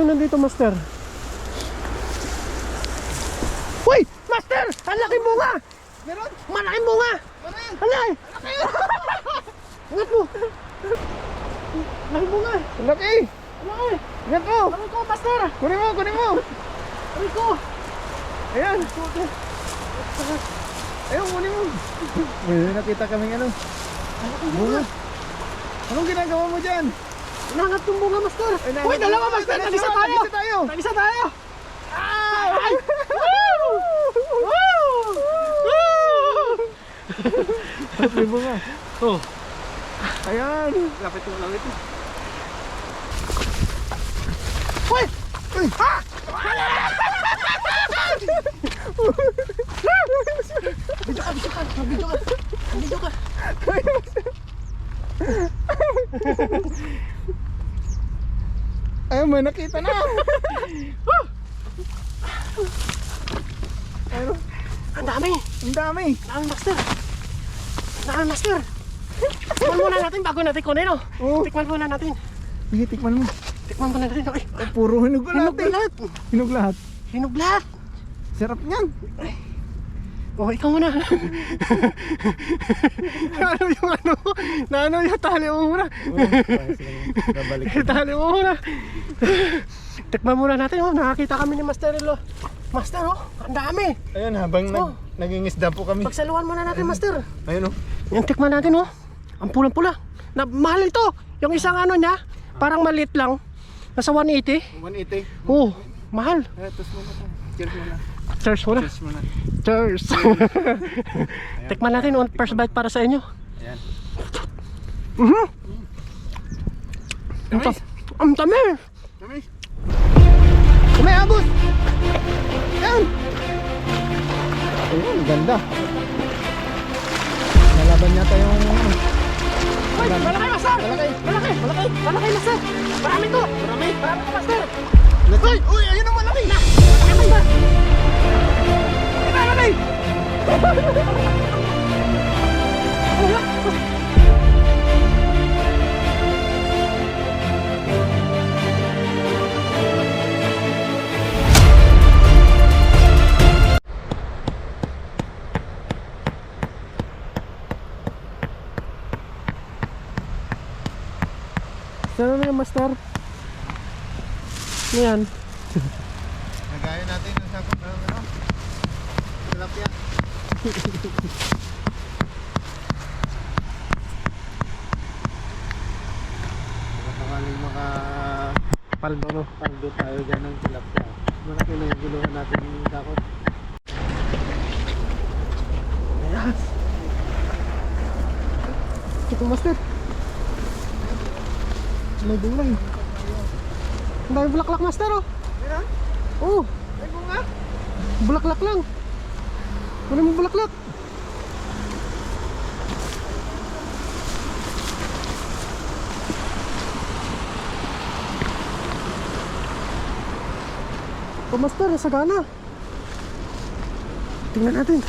yung nandito, master? Uy! Master! Ang laking bunga! Meron? Malaking bunga! Meron? Alay! Ingat mo! Laking bunga! Ang laki! Alay! Ingat mo! Aray ko, master! Kunin mo, kunin mo! Aray ko! Ayan! Ayun, kunin mo! May nakita kaming ano. Bunga. Anong ginagawa mo dyan? Inangat yung bunga, master! Ay, nahanap Uy, dalawa, mo. master! Tagisa Tag-isa tayo! tagisa tayo! Tag-isa tayo! Ay! Woo! Woo! May bunga. Oh. Ayan! Lapit mo, lapit mo. Uy! Uy! Ha! Video ka. Ayun, may nakita na! Ayun, Ang dami! ang dami! Ang master! Ang master! Tikman muna natin bago natin kunin, no? Oo. Tikman muna natin. Sige, tikman mo. Tikman muna natin. Ay, Puro hinog hinog lahat eh. lahat. Hinog lahat. Hinog lahat. Sarap niyan. Oh, ikaw muna. Ano yung ano? Naano yung tali mo muna. Babalik. Tali mo muna. Tikman muna natin, oh. Nakakita kami ni Master Elo. Master, oh. Ang dami. Ayun, habang Oh. nagingisda po kami. Pagsaluhan muna natin, Master. Ayun oh. Yung tikman natin, oh. Ang pulang-pula. Mahal ito. Yung isang ano niya, parang maliit lang. Nasa 180. 180. Oh, mahal. Tos muna tayo. Cheers muna. Cheers muna. Cheers muna. Cheers. Tikman natin, oh. First bite para sa inyo. Ayan. Tamis. Ang tamis. Tamis. May abot. Ayan. Ayun, ganda. Nalaban yata yung... Ay, malaki, Master. Malaki. Malaki. Malaki, Master. Marami to. Marami to, Master. Uy! Uy! Ayun ang malaki! Malaki, Master. Malaki. Saan na yung Master? Ano yan? Nagaya natin yung sakot ng ano? Tilapia. Sakaling Paldo, no? paldo tayo dyan ng tilapia. Malaki na yung guluhan natin yung sakot. Ayan. Ito, Master. May bunga eh. Ang dami bulaklak, Master, oh. Meron? Oh, May bunga? bulaklak lang. Kunin mo bulaklak. Oh, Master, sagana. Tingnan natin.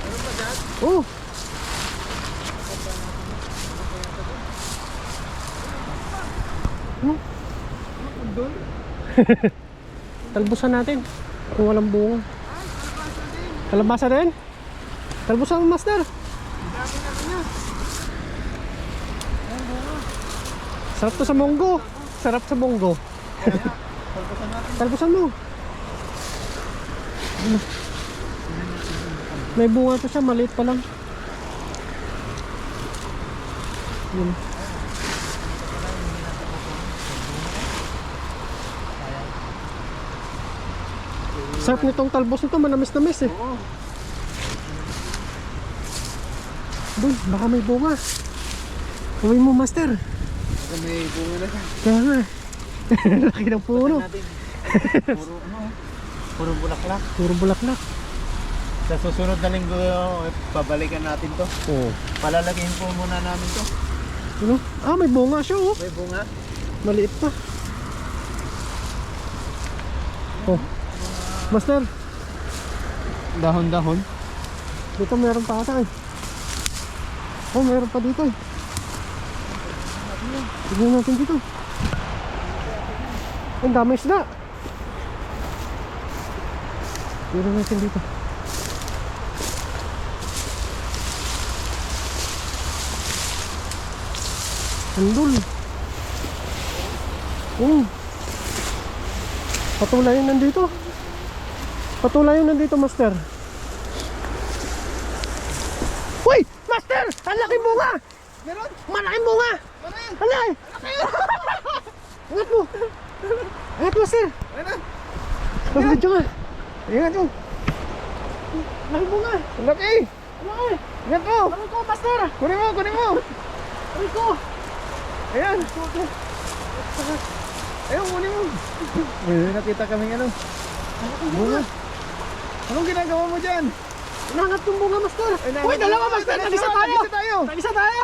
Meron ba dyan? Oh. Doon? Talbusan natin kung walang bunga. Kalabasa din? Talbusan mo, Master. Dami na niya. Sarap to sa munggo. Sarap sa munggo. Pagpasan natin. Talbusan mo. May bunga to siya, maliit pa lang. Yun. Sarap nitong talbos nito, manamis-namis eh. Oo. Boy, baka may bunga. Uwi mo, Master. Baka may bunga na siya. Kaya nga. Laki ng puno. Natin. Puro ano? Puro bulaklak. Puro bulaklak. Sa susunod na linggo, pabalikan natin to. Oo. Palalakihin po muna namin to. Ano? Ah, may bunga siya, oh. May bunga. Maliit pa. Oh. Master, Dahon-dahon. dito meron pa ata eh. Oh, meron pa dito eh. Tignan natin dito. Ang dami isda. Tignan natin dito. Sandul. Patulayan nandito. Patulayan nandito, master. Uy! Master! Ang laking bunga! Meron? Malaking bunga! Ano yan? Alay! Angat mo! Angat mo, sir! Ayun na. Pag-video nga! Ingat mo. Laking bunga! Ang laki. Alay! Ingat mo. Aray ko, master! Kunin mo, kunin mo. Aray ko! Ayan. Ayun, kunin mo. May nakita kaming ano. Malaking Bunga. bunga! Anong ginagawa mo dyan? Nangat yung bunga, master! Ay, Uy, dalawa, master! Tag-isa tayo! Tag-isa tayo. Tag-isa tayo!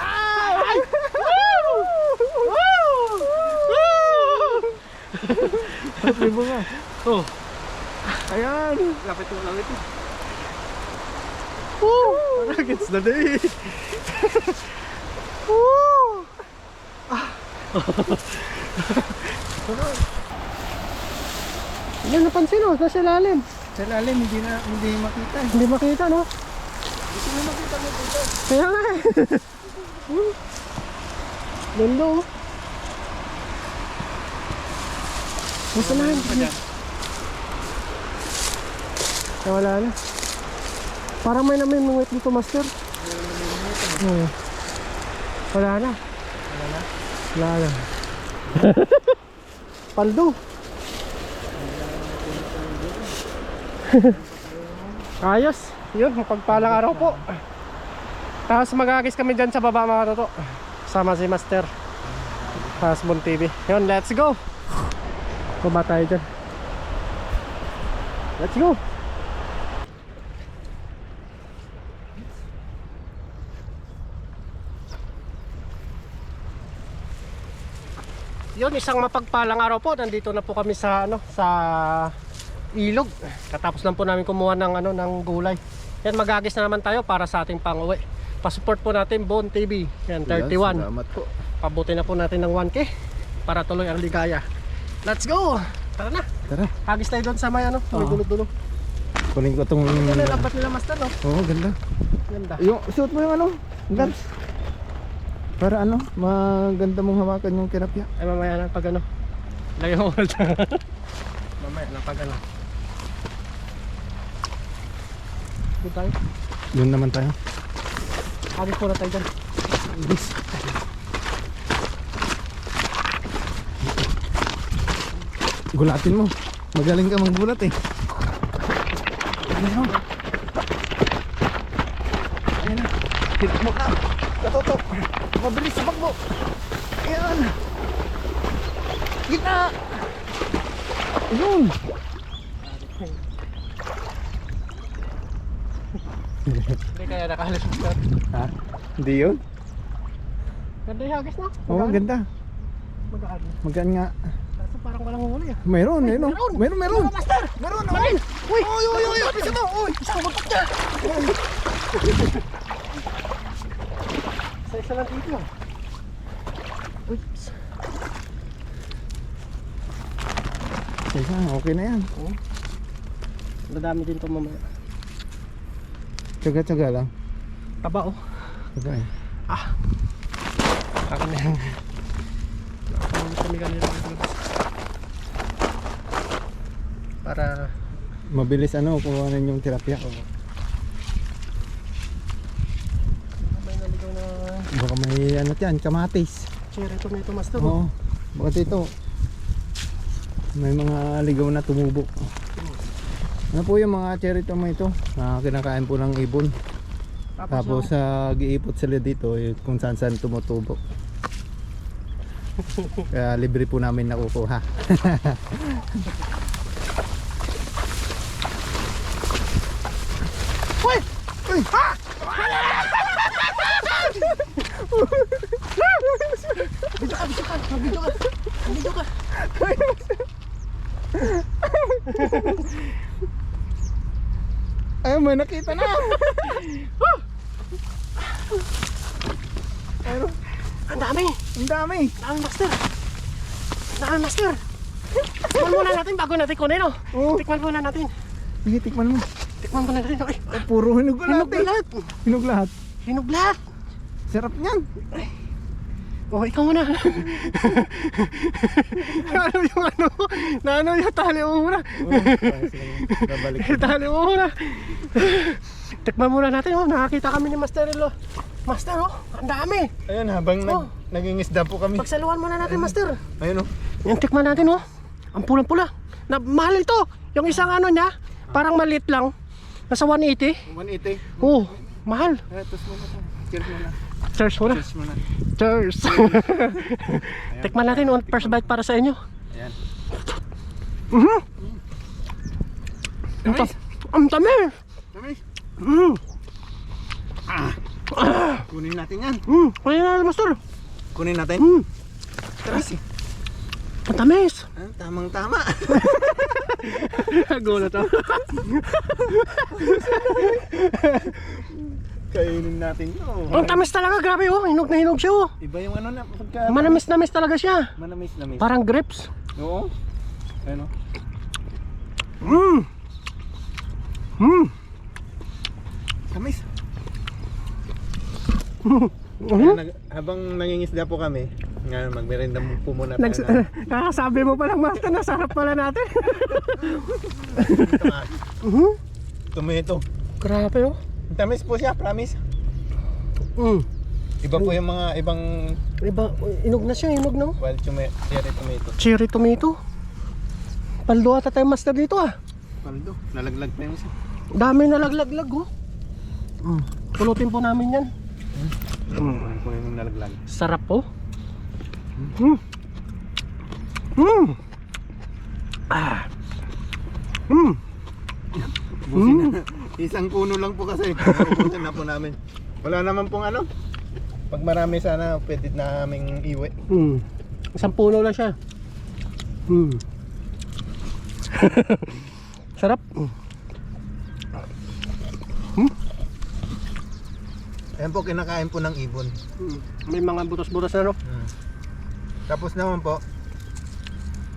Ay! Woo! Woo! Woo! May bunga. Oh! Ayan. Lapit mo, lapit mo. Woo! It's the day. Woo! Yan, napansin o, nasa ilalim. Sa lalim, hindi makita. Hindi makita, no? Hindi mo makita mo dito. Kaya nga eh. Ganda oh. Gusto na yan. Wala na. Parang may namimungit dito, master. Oo. Wala na. Wala na. Wala na. Paldo. Ayos. Yun, pagpalang araw po. Tapos magagis kami dyan sa baba, mga toto. Sama si Master. Tapos Bon TV. Yun, let's go. Baba tayo dyan. Let's go. Yun, isang mapagpalang araw po. Nandito na po kami sa sa ilog. Katapos lang po namin kumuha ng ng gulay. Yan, magagis na naman tayo para sa ating pang-uwi. Pa-support po natin Bon TV. Yan, 31. Salamat po. Pabuti na po natin ng 1K para tuloy ang ligaya. Let's go. Tara na. Tara. Hagis tayo doon sa may may dulo-dulo. Kunin ko itong... Yan ang lambat nila, master, no? Oo, ganda. Ganda. Yung, suot mo yung gloves. Para maganda mong hawakan yung tilapia. Ay, mamaya na pag lagay mo ulit. Mamaya na pag Doon tayo. Doon naman tayo. Hagis po na tayo dyan. Bis. Gulatin mo. Magaling ka magbulat eh. Ayan o. Ayan na. Hit mo ka. Katoto. Mabilis sa bakbo. Ayan. Gitna. Ayun. Hindi kaya nakahalis mo. Ha? Hindi yun? Ganda yung hagis, no? Oo, ganda. Magaan. Magaan nga. Kaso parang walang huli ah. Meron, meron. Meron, meron. Master! Meron, Marin! Uy! Uy, uy, uy, uy, isa mo. Uy. Isang butot niya! Isa lang dito ah. Uy! Isa, okay na yan. Madami din ito mamaya. Tsaga-tsaga lang. Taba oh. Tsaga eh. Ah! Kaka na yan. Nakakawin kami kanina ng gloves. Para... Mabilis kuhanin yung tilapia. may naligaw na Baka may yan, kamatis. cherry tomato, master. Oo. Baka dito. May mga ligaw na tumubo. Ano po yung mga cherry tomato na kinakain po ng ibon. Tapos giipot sila dito kung saan saan tumutubo. Kaya libre po namin nakukuha. Uy! Uy! Ha! Video ka, video ka, video ka, video ka. Ay, may nakita na. Ang dami. Ang dami. Dami, master. Dami, master. Tikman muna natin bago natin kunin, oh. Oo. Tikman muna natin. Sige, tikman mo. Tikman muna natin. Ay, Puro hinog lahat. hinog lahat. Hinog lahat. Hinog lahat. Sarap niyan. Oh, ikaw muna. Ano yung ano? Ano yung tali mo muna? Babalik. Tali mo muna. Tikman muna natin, oh. Nakakita kami ni Master Ilo. Master, oh. Ang dami. Ayun, habang Oh. naging-isda po kami. Pagsaluhan muna natin, Master. Ayun, oh. Yung tikman natin, oh. Ang pulang-pula. Mahal ito. Yung isang ano niya, parang maliit lang. Nasa 180. 180. Oh, mahal. Tapos muna to. Cheers muna. Cheers muna. Cheers muna. Cheers. Tikman natin, oh. First bite para sa inyo. Ayan. Ang ang tamis. Tamis. Mm. Kunin natin yan. Kaya na, Master. Kunin natin. Tamis eh. Ang tamis. Tamang-tama. Gulat ako. Kainin natin to. Ang tamis talaga, grabe, oh. Hinog na hinog siya, oh. Iba yung ano na pagka Manamis-namis talaga siya. manamis. Parang grapes. Oo. Ayun, oh. Tamis. Habang nangingisda po kami, nga magmerenda po muna tayo. Kakasabi mo palang, Master, nasarap pala natin. Tomato. Grabe, oh. Tamis po siya, promise. Iba po yung mga ibang Iba, hinog na siya, hinog na, oh. wild cherry tomato. Cherry tomato. Paldo ata tayo, Master, dito, ah. Paldo, nalaglag pa yung isa. Dami na laglag, oh. Pulutin po namin yan. Ano po yung nalaglag? Sarap po. Busin na. Isang puno lang po kasi. Ubusin na po namin. Wala naman pong ano. Pag marami sana, pwede na naming iwi. Isang puno lang siya. Sarap. Ayan po, kinakain po ng ibon. May mga butos-butos na, no? Tapos naman po,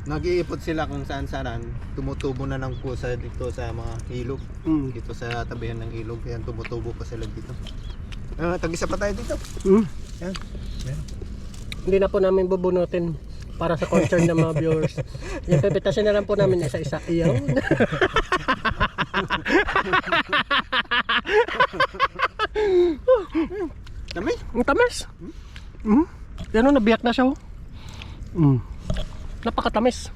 nag-iipot sila kung saan-saan. Tumutubo na ng pusa dito sa mga ilog. Dito sa tabihan ng ilog. Ayan, tumutubo pa sila dito. Tag-isa pa tayo dito. Ayan. Hindi na po namin bubunutin para sa concern ng mga viewers. Yung pipitasin na lang po namin isa-isa. Iyon. Tamis. Ang tamis. Yan, nabiyak na siya, oh. Napakatamis.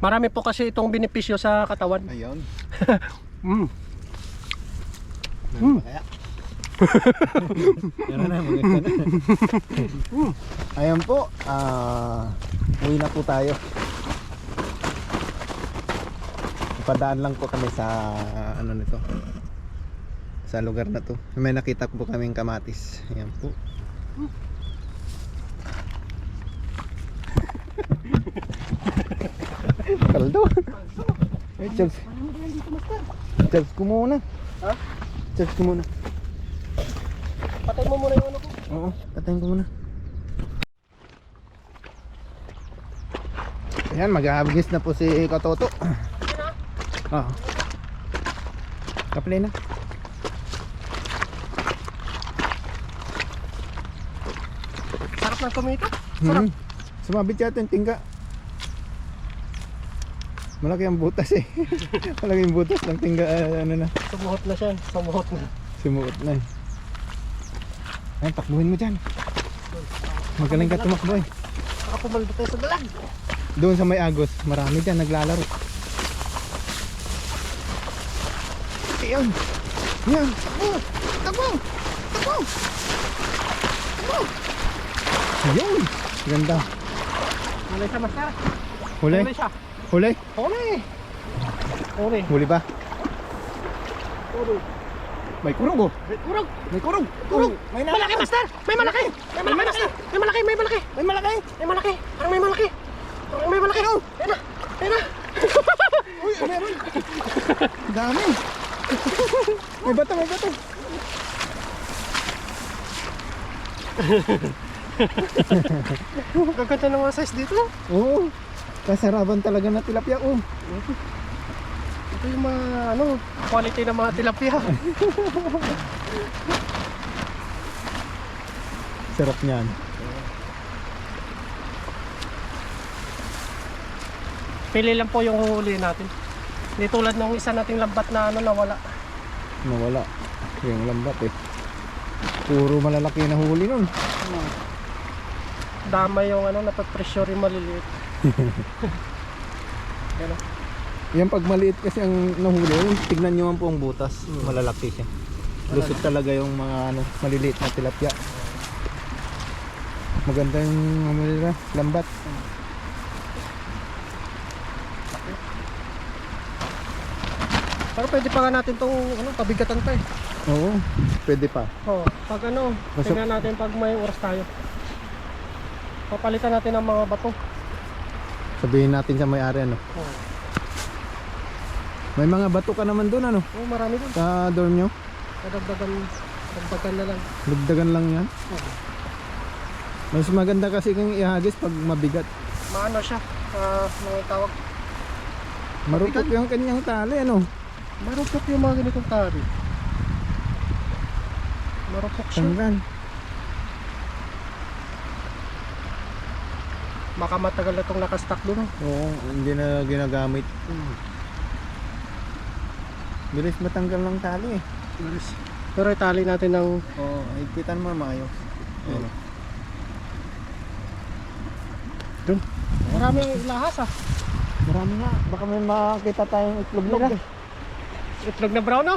Marami po kasi itong benepisyo sa katawan. Ayun. Kaya. Ayan po, uwi na po tayo. Ipadaan lang po kami sa ano nito, sa lugar na to. May nakita po kaming kamatis. Ayan po. Kaldo. Ay, Chubbs ko muna. Ha? Chubbs ko muna. Patay mo muna yung ano ko. Oo, patayin ko muna. Ayan, mag-ahabigis na po si Katoto. Oo. Kaplay na. Sarap ng tomato. Sarap. Sumabit yata yung tingga. Malaki ang butas eh. Malaki yung butas ng tingga. Ano na. Sumuhot na siya. Sumuhot na. Sumuot na eh. Ayun, takbuhin mo dyan. Magaling ka tumakbo eh. Saka pumaldo tayo sa dalag. Doon sa may agos, marami dyan naglalaro. Ayan. Ayan. Oh, takbo. Takbo. Takbo. Ayun. Ganda. Huli siya, Master. Huli. Huli siya. Huli. Huli. Huli. Huli ba? Huli. May kurog oh. Kurog. May kurog. Kurog. May Malaki, Master. May malaki. May malaki, Master. May malaki. May malaki. May malaki. May malaki. Parang may malaki. Parang may malaki. Oh. Ayan na. Ayan na. Uy, meron. Dami. May bato, may bato. Gaganda ng mga size dito. Oo. Kasaraban talaga na tilapia. Oh. Ito yung mga quality ng mga tilapia. Sarap niyan. Pili lang po yung huli natin. Hindi tulad nung isa nating lambat na nawala. Nawala. Yung lambat eh. Puro malalaki na huli nun. Dama yung napapressure yung maliliit. Yan. Yan pag maliit kasi ang nahuli, tignan nyo man po ang butas. Malalaki siya. Lusot talaga yung mga maliliit na tilapia. Maganda yung nila, lambat. Pero pwede pa nga natin tong pabigatan pa eh. Oo, pwede pa. Oo, pag Basta- tingnan natin pag may oras tayo. Papalitan natin ang mga bato. Sabihin natin sa may-ari Oo. May mga bato ka naman doon Oh, marami dun. sa dorm nyo. Dagdagan na lang. Dagdagan lang yan. Oo. Mas maganda kasi kung ihagis pag mabigat. Maano siya? Mga tawag. Marupok yung kanyang tali Marupok yung mga ganitong tari. Marupok siya. Tanggal. Baka matagal na itong nakastock doon. Oo, hindi na ginagamit. Bilis matanggal ng tali eh. Pero itali natin ng Oo, higpitan mo maayos. Ayun. doon. Maraming lahas Marami nga. Baka may makita tayong itlog nila. Itlog na brown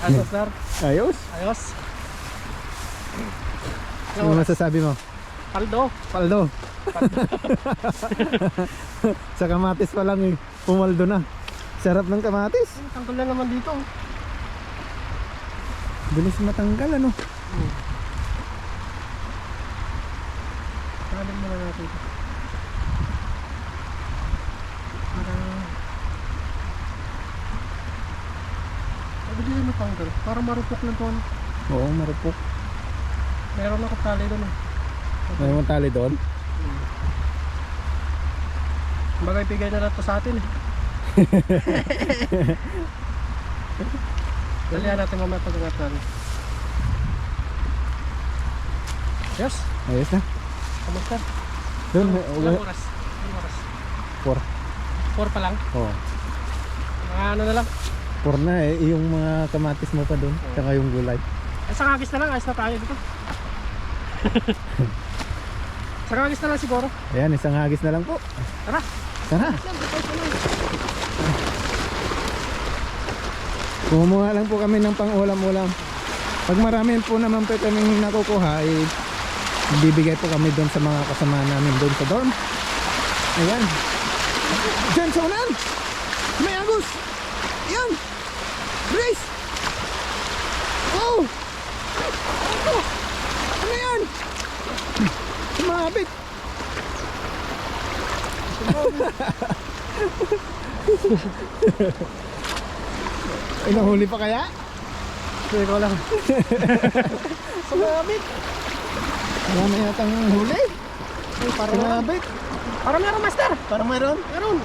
Ano sir? Ayos. Ayos. Ano masasabi mo? Paldo. Paldo. Sa kamatis pa lang eh. Pumaldo na. Sarap ng kamatis. Tanggal na naman dito. Bilis matanggal Talim muna natin ito. Hindi na matanggal. Para marupok lang ito. Oo, marupok. Meron ako tali doon May mga tali doon. Bagay bigay na lang ito sa atin Dalihan natin mamaya pag-angat natin. Yes. Ayos na. Kamusta? Doon. Ilang oras? Ilang oras? 4. 4 pa lang? Oo. Mga na lang. 4 na eh. Yung mga kamatis mo pa doon. Tsaka yung gulay. Isang hagis na lang. Ayos na tayo dito. Isang hagis na lang siguro. Ayan, isang hagis na lang po. Tara. Tara. Kumuha lang po kami ng pang-ulam-ulam. Pag marami po naman po kaming nakukuha, bibigay po kami doon sa mga kasama namin doon sa dorm. Ayan. Diyan sa unan. May agos. Ayan. Grace. Oh. Ano yan? Sumabit. Inahuli pa kaya? Hindi ko lang. Sumabit. Wala na yatang huli. Ay, parang meron. Sumabit. Parang meron, master. Parang mayroon. Meron.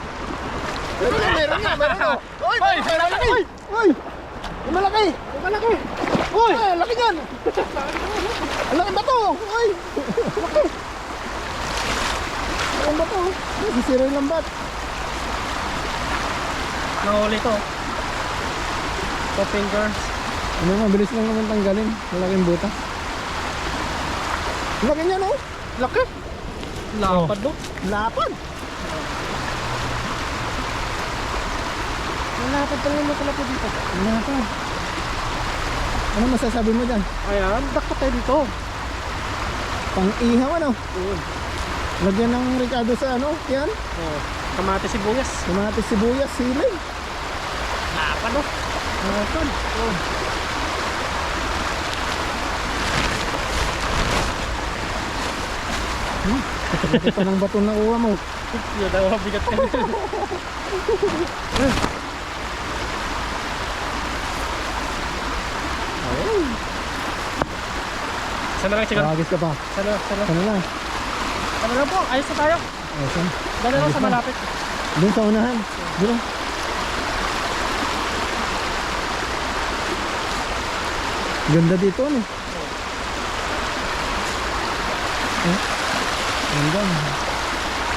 Meron nga. Oy, malaki. Oy, malaki. Malaki. Uy! Ay, laki yan. Ang laki ba to? Oy. Laki. Ang ba to? Sisira yung lambat. Nahuli to. 2 fingers. Ano, mabilis lang naman tanggalin. Malaking buta. Laki niya, no? Laki. Lapad no? Lapad. Lapad pa rin nakalapa dito. Lapad. Ano masasabi mo dyan? Ayan, dakot tayo dito. Pang-ihaw, ano? Oo. Lagyan ng Ricardo sa ano? Yan. Oh, kamate sibuyas. Kamatis, sibuyas, sili. Lapad no? Lapad. Oh. Ito pa ng bato na uwa mo. Yun ang mabigat ka. Sana lang siguro. Magis ka pa. Sana Sana lang. lang po. Ayos na tayo. Okay. Dala lang Ayos sa na. malapit. Doon sa unahan. Doon. Ganda dito ano. Ganda.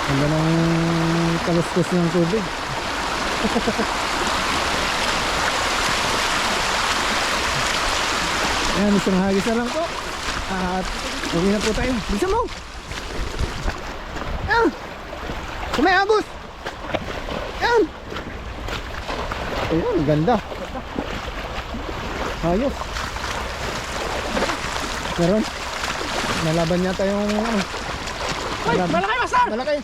Ganda ng kalustos ng tubig. Ayan, isang hagis na lang po. At uwi na po tayo. Bisa mo! Ayan! Sumayabos! Ayan! Ayan, ganda. Ayos. Meron. Nalaban yata yung ano. Uy, Malaki. malaki master! Malaki.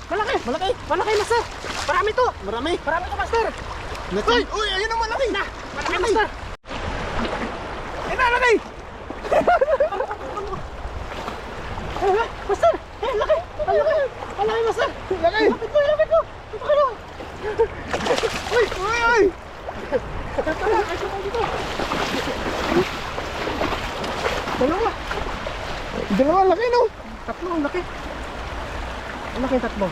Malaki! Malaki master! Marami to! Marami. Marami to master! Uy! Uy! Ayun ang malaki! Na! Malaki master! Ay, malaki! Master! Eh, laki! Ang laki! Ang laki master! Laki! Lapit mo! Lapit mo! Lapit mo! Uy! Uy! Uy! Dalawa! Dalawa, laki no? Tatlo, ang laki! Ang laki yung tatlo.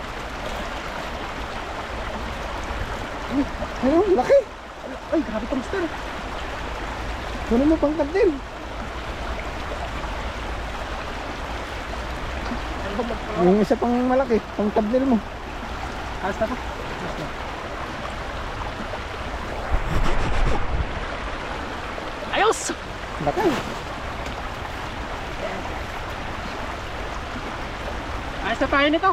Ayun, laki! Ay, grabe to master! Kunin mo pangkat din. Yung isa pang malaki, pang tabdil mo. Ayos na to. Ayos na. Ayos! Laki. Ayos na tayo nito.